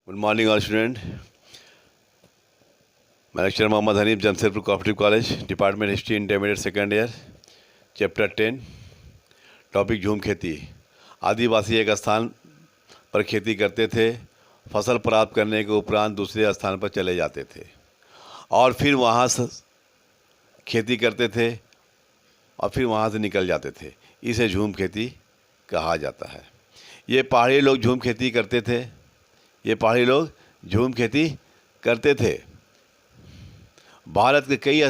Good morning all student. मैं lecture Mohammad Hanif, Jamshedpur cooperative college, department history, intermediate second year, chapter 10। Topic झूम खेती। आदिवासी एक स्थान पर खेती करते थे, फसल प्राप्त करने के उपरांत दूसरे स्थान पर चले जाते थे और फिर वहाँ से खेती करते थे और फिर वहाँ से निकल जाते थे। इसे झूम खेती कहा जाता है। ये पहाड़ी लोग झूम खेती करते थे। करते थे। भारत के कई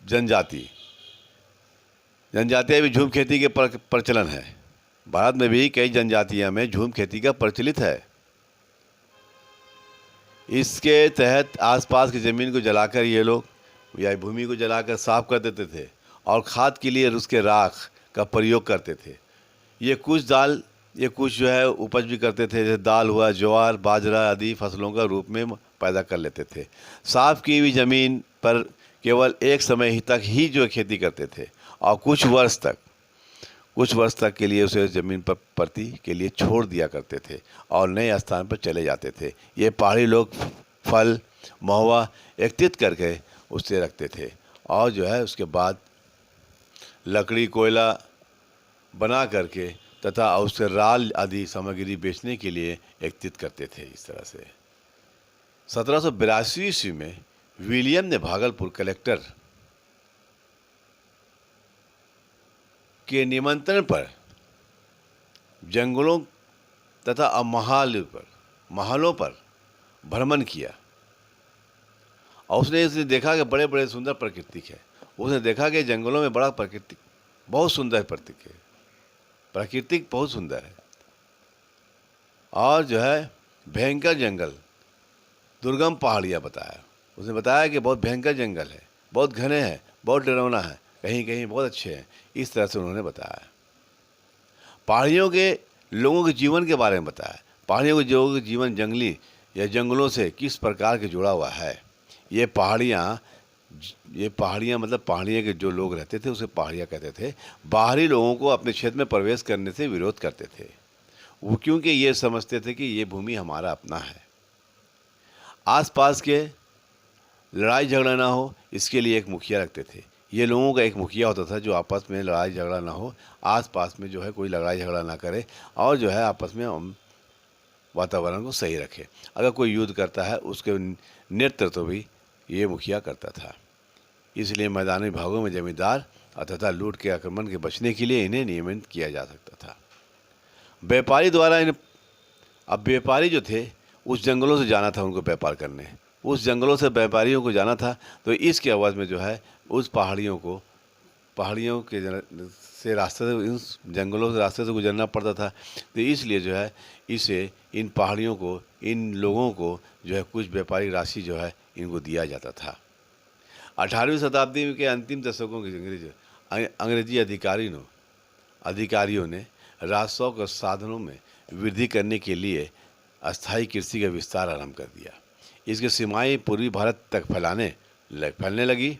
जनजातियाँ भी झूम खेती के प्रचलन है। भारत में भी कई जनजातियाँ में झूम खेती का प्रचलित है। इसके तहत आसपास की ज़मीन को जलाकर ये लोग या भूमि को जलाकर साफ कर देते थे और खाद के लिए उसके राख का प्रयोग करते थे। ये कुछ जो है उपज भी करते थे, जैसे दाल हुआ, ज्वार, बाजरा आदि फसलों का रूप में पैदा कर लेते थे। साफ की हुई ज़मीन पर केवल एक समय तक ही जो खेती करते थे और कुछ वर्ष तक के लिए उसे ज़मीन पर परती के लिए छोड़ दिया करते थे और नए स्थान पर चले जाते थे। ये पहाड़ी लोग फल महुआ एकत्रित करके उससे रखते थे और जो है उसके बाद लकड़ी कोयला बना करके तथा उससे राल आदि सामग्री बेचने के लिए एकत्रित करते थे। इस तरह से 1782 ईस्वी में विलियम ने भागलपुर कलेक्टर के निमंत्रण पर जंगलों तथा महलों पर भ्रमण किया और उसने देखा कि बड़े बड़े सुंदर प्राकृतिक है। उसने देखा कि जंगलों में बहुत सुंदर प्राकृतिक बहुत सुंदर है और जो है भयंकर जंगल, दुर्गम पहाड़ियाँ बताया। उसने बताया कि बहुत भयंकर जंगल है, बहुत घने हैं, बहुत डरावना है, कहीं कहीं बहुत अच्छे हैं। इस तरह से उन्होंने बताया। पहाड़ियों के लोगों के जीवन के बारे में बताया। पहाड़ियों के लोगों के जीवन जंगली या जंगलों से किस प्रकार के जुड़ा हुआ है। ये पहाड़ियाँ मतलब पहाड़ियाँ के जो लोग रहते थे उसे पहाड़ियाँ कहते थे। बाहरी लोगों को अपने क्षेत्र में प्रवेश करने से विरोध करते थे वो, क्योंकि ये समझते थे कि ये भूमि हमारा अपना है। आसपास के लड़ाई झगड़ा ना हो, इसके लिए एक मुखिया रखते थे। ये लोगों का एक मुखिया होता था जो आपस में लड़ाई झगड़ा ना हो, आसपास में जो है कोई लड़ाई झगड़ा ना करे और जो है आपस में वातावरण को सही रखे। अगर कोई युद्ध करता है उसके नेतृत्व भी ये मुखिया करता था। इसलिए मैदानी भागों में जमींदार तथा लूट के आक्रमण के बचने के लिए इन्हें नियमित किया जा सकता था। व्यापारी जो थे उस जंगलों से जाना था उनको व्यापार करने। उस जंगलों से व्यापारियों को जाना था, तो इसके आवाज़ में जो है उस पहाड़ियों के उस जंगलों से रास्ते से गुजरना पड़ता था। तो इसलिए जो है इन पहाड़ियों को, इन लोगों को जो है कुछ व्यापारिक राशि जो है इनको दिया जाता था। 18वीं शताब्दी के अंतिम दशकों के अंग्रेजी अधिकारियों ने राजस्व के साधनों में वृद्धि करने के लिए अस्थायी कृषि का विस्तार आरंभ कर दिया। इसकी सीमाएं पूर्वी भारत तक फैलने लगी।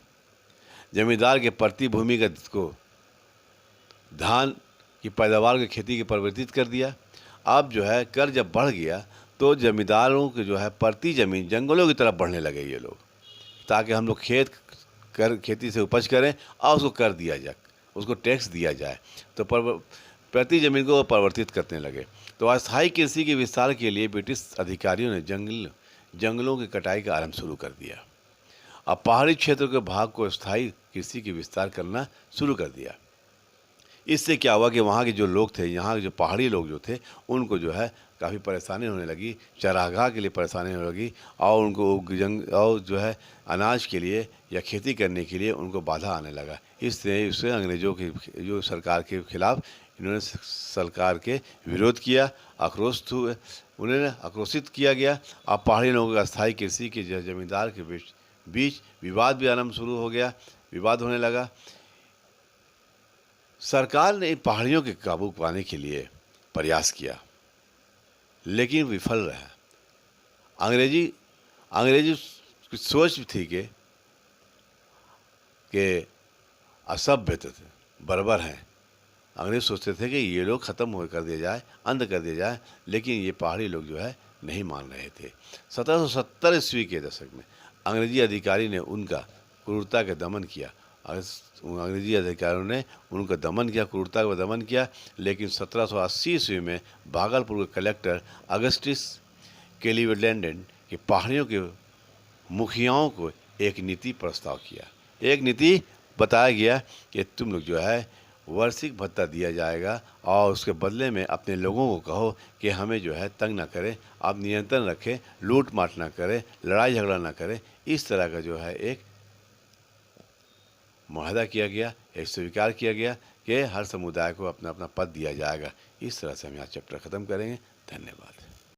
जमींदार के प्रति भूमि को धान की पैदावार की खेती की परिवर्तित कर दिया। अब जो है कर जब बढ़ गया तो जमींदारों के जो है प्रति जमीन जंगलों की तरफ बढ़ने लगे ये लोग, ताकि हम लोग खेती से उपज करें और उसको कर दिया जाए, उसको टैक्स दिया जाए। तो प्रति जमीन को परिवर्तित करने लगे। तो अस्थायी कृषि के विस्तार के लिए ब्रिटिश अधिकारियों ने जंगलों की कटाई का आरंभ शुरू कर दिया। अब पहाड़ी क्षेत्र के भाग को स्थायी कृषि के विस्तार करना शुरू कर दिया। इससे क्या हुआ कि वहाँ के जो लोग थे, यहाँ के जो पहाड़ी लोग जो थे, उनको जो है काफ़ी परेशानी होने लगी, चरागाह के लिए परेशानी होने लगी और उनको जो है अनाज के लिए या खेती करने के लिए उनको बाधा आने लगा। इससे अंग्रेज़ों की जो सरकार के खिलाफ इन्होंने सरकार के विरोध किया, उन्हें आक्रोशित किया गया। अब पहाड़ी लोगों का स्थायी कृषि के जमींदार के बीच विवाद भी आरंभ शुरू हो गया, विवाद होने लगा। सरकार ने पहाड़ियों के काबू पाने के लिए प्रयास किया लेकिन विफल रहा। अंग्रेजी की सोच थी कि असभ्य थे, बर्बर हैं। अंग्रेज सोचते थे कि ये लोग ख़त्म कर दिया जाए, अंत कर दिया जाए, लेकिन ये पहाड़ी लोग जो है नहीं मान रहे थे। 1770 ईस्वी के दशक में अंग्रेजी अधिकारी ने उनका क्रूरता का दमन किया। अंग्रेजी अधिकारियों ने उनका दमन किया, क्रूरता का दमन किया। लेकिन 1780 ईस्वी में भागलपुर के कलेक्टर अगस्टिस कैलिवलैंडेन की पहाड़ियों के मुखियाओं को एक नीति प्रस्ताव किया। एक नीति बताया गया कि तुम लोग जो है वार्षिक भत्ता दिया जाएगा और उसके बदले में अपने लोगों को कहो कि हमें जो है तंग ना करें, आप नियंत्रण रखें, लूट मार ना करें, लड़ाई झगड़ा ना करें। इस तरह का जो है एक मुआहदा किया गया, एक स्वीकार किया गया कि हर समुदाय को अपना अपना पद दिया जाएगा। इस तरह से हम यहाँ चैप्टर ख़त्म करेंगे। धन्यवाद।